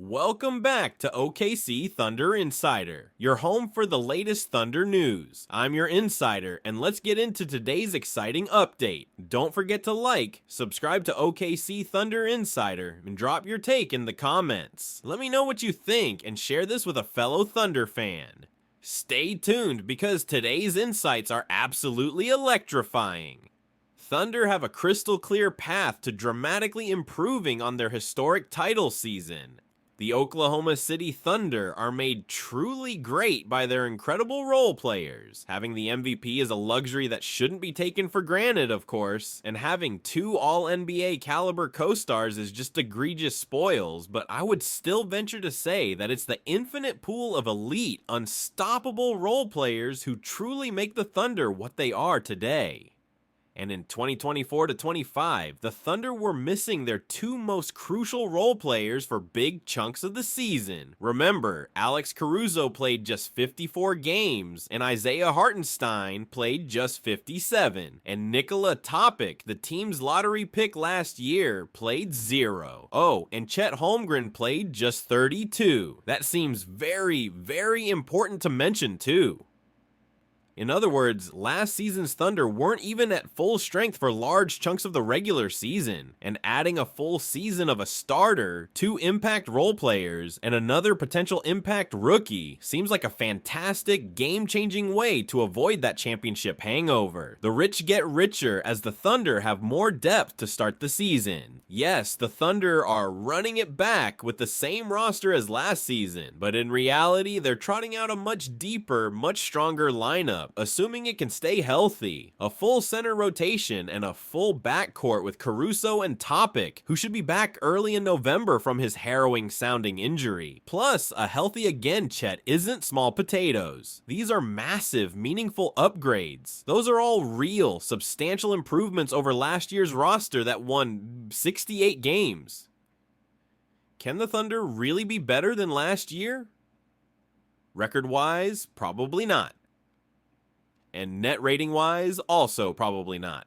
Welcome back to OKC Thunder Insider, your home for the latest Thunder news. I'm your insider, and let's get into today's exciting update. Don't forget to like, subscribe to OKC Thunder Insider, and drop your take in the comments. Let me know what you think and share this with a fellow Thunder fan. Stay tuned because today's insights are absolutely electrifying. Thunder have a crystal clear path to dramatically improving on their historic title season. The Oklahoma City Thunder are made truly great by their incredible role players. Having the MVP is a luxury that shouldn't be taken for granted, of course, and having two All-NBA caliber co-stars is just egregious spoils, but I would still venture to say that it's the infinite pool of elite, unstoppable role players who truly make the Thunder what they are today. And in 2024-25, the Thunder were missing their two most crucial role players for big chunks of the season. Remember, Alex Caruso played just 54 games, and Isaiah Hartenstein played just 57. And Nikola Topić, the team's lottery pick last year, played 0. Oh, and Chet Holmgren played just 32. That seems very, very important to mention too. In other words, last season's Thunder weren't even at full strength for large chunks of the regular season, and adding a full season of a starter, two impact role players, and another potential impact rookie seems like a fantastic, game-changing way to avoid that championship hangover. The rich get richer as the Thunder have more depth to start the season. Yes, the Thunder are running it back with the same roster as last season, but in reality, they're trotting out a much deeper, much stronger lineup, assuming it can stay healthy. A full center rotation and a full backcourt with Caruso and Topić, who should be back early in November from his harrowing sounding injury. Plus, a healthy again Chet isn't small potatoes. These are massive, meaningful upgrades. Those are all real, substantial improvements over last year's roster that won 68 games. Can the Thunder really be better than last year? Record-wise, probably not. And net rating wise, also probably not.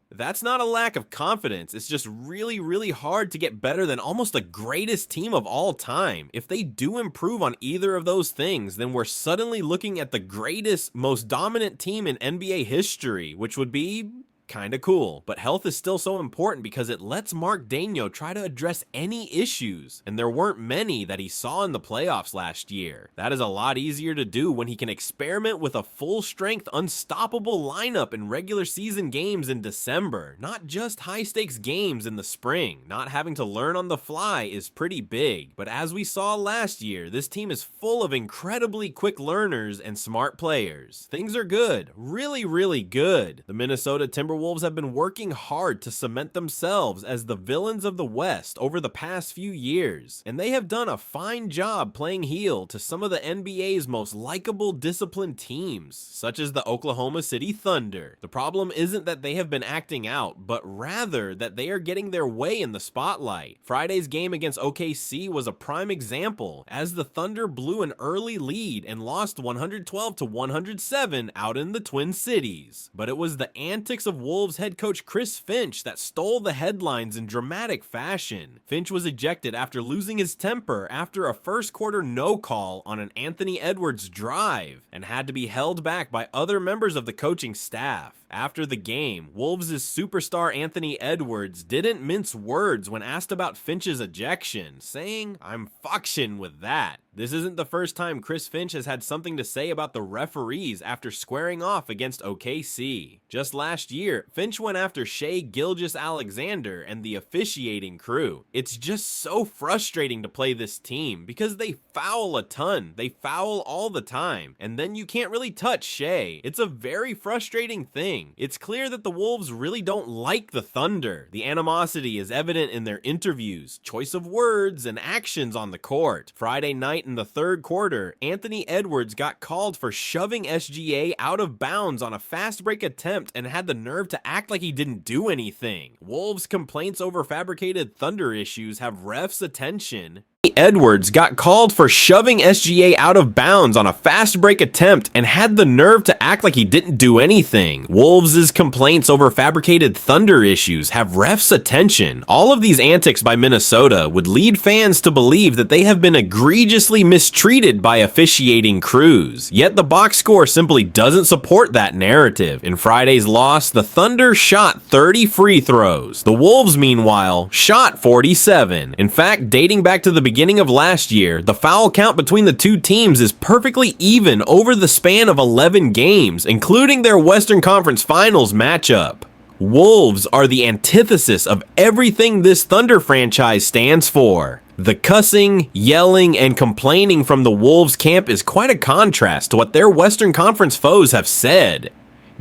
That's not a lack of confidence, it's just really, really hard to get better than almost the greatest team of all time. If they do improve on either of those things, then we're suddenly looking at the greatest, most dominant team in NBA history, which would be kinda cool. But health is still so important because it lets Daigneault try to address any issues, and there weren't many that he saw in the playoffs last year. That is a lot easier to do when he can experiment with a full-strength, unstoppable lineup in regular season games in December, not just high-stakes games in the spring. Not having to learn on the fly is pretty big, but as we saw last year, this team is full of incredibly quick learners and smart players. Things are good, really, really good. The Minnesota Timberwolves have been working hard to cement themselves as the villains of the West over the past few years, and they have done a fine job playing heel to some of the NBA's most likable, disciplined teams, such as the Oklahoma City Thunder. The problem isn't that they have been acting out, but rather that they are getting their way in the spotlight. Friday's game against OKC was a prime example, as the Thunder blew an early lead and lost 112-107 out in the Twin Cities. But it was the antics of Wolves head coach Chris Finch that stole the headlines in dramatic fashion. Finch was ejected after losing his temper after a first quarter no call on an Anthony Edwards drive and had to be held back by other members of the coaching staff. After the game, Wolves' superstar Anthony Edwards didn't mince words when asked about Finch's ejection, saying, "I'm fucking with that." This isn't the first time Chris Finch has had something to say about the referees after squaring off against OKC. Just last year, Finch went after Shai Gilgeous-Alexander and the officiating crew. It's just so frustrating to play this team because they foul a ton. They foul all the time, and then you can't really touch Shai. It's a very frustrating thing. It's clear that the Wolves really don't like the Thunder. The animosity is evident in their interviews, choice of words, and actions on the court. Friday night in the third quarter, Anthony Edwards got called for shoving SGA out of bounds on a fast break attempt and had the nerve to act like he didn't do anything. Wolves' complaints over fabricated Thunder issues have refs' attention, Edwards got called for shoving SGA out of bounds on a fast break attempt and had the nerve to act like he didn't do anything. Wolves' complaints over fabricated Thunder issues have refs' attention. All of these antics by Minnesota would lead fans to believe that they have been egregiously mistreated by officiating crews. Yet the box score simply doesn't support that narrative. In Friday's loss, the Thunder shot 30 free throws. The Wolves, meanwhile, shot 47. In fact, dating back to the beginning of last year, the foul count between the two teams is perfectly even over the span of 11 games, including their Western Conference Finals matchup. Wolves are the antithesis of everything this Thunder franchise stands for. The cussing, yelling, and complaining from the Wolves camp is quite a contrast to what their Western Conference foes have said.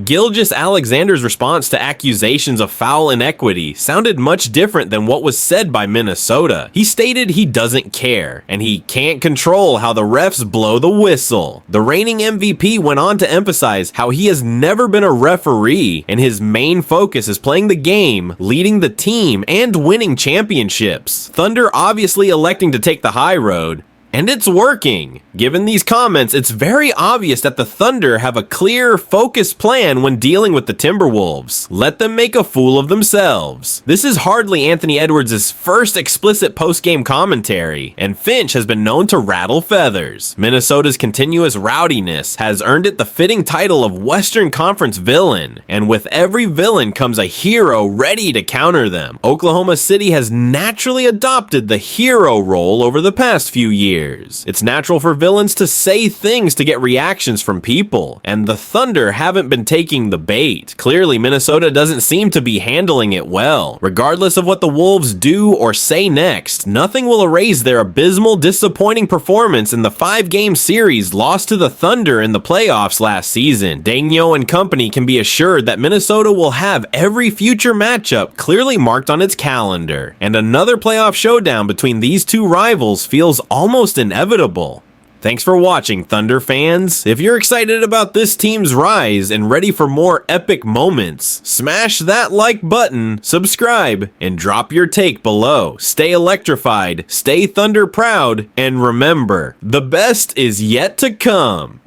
Gilgeous-Alexander's response to accusations of foul inequity sounded much different than what was said by Minnesota. He stated he doesn't care, and he can't control how the refs blow the whistle. The reigning MVP went on to emphasize how he has never been a referee, and his main focus is playing the game, leading the team, and winning championships. Thunder obviously electing to take the high road, and it's working. Given these comments, it's very obvious that the Thunder have a clear, focused plan when dealing with the Timberwolves. Let them make a fool of themselves. This is hardly Anthony Edwards' first explicit post-game commentary, and Finch has been known to rattle feathers. Minnesota's continuous rowdiness has earned it the fitting title of Western Conference villain, and with every villain comes a hero ready to counter them. Oklahoma City has naturally adopted the hero role over the past few years. It's natural for villains to say things to get reactions from people, and the Thunder haven't been taking the bait. Clearly, Minnesota doesn't seem to be handling it well. Regardless of what the Wolves do or say next, nothing will erase their abysmal, disappointing performance in the 5-game series lost to the Thunder in the playoffs last season. Daigneault and company can be assured that Minnesota will have every future matchup clearly marked on its calendar, and another playoff showdown between these two rivals feels almost inevitable. Thanks for watching, Thunder fans. If you're excited about this team's rise and ready for more epic moments, smash that like button, subscribe, and drop your take below. Stay electrified, stay Thunder proud, and remember, the best is yet to come.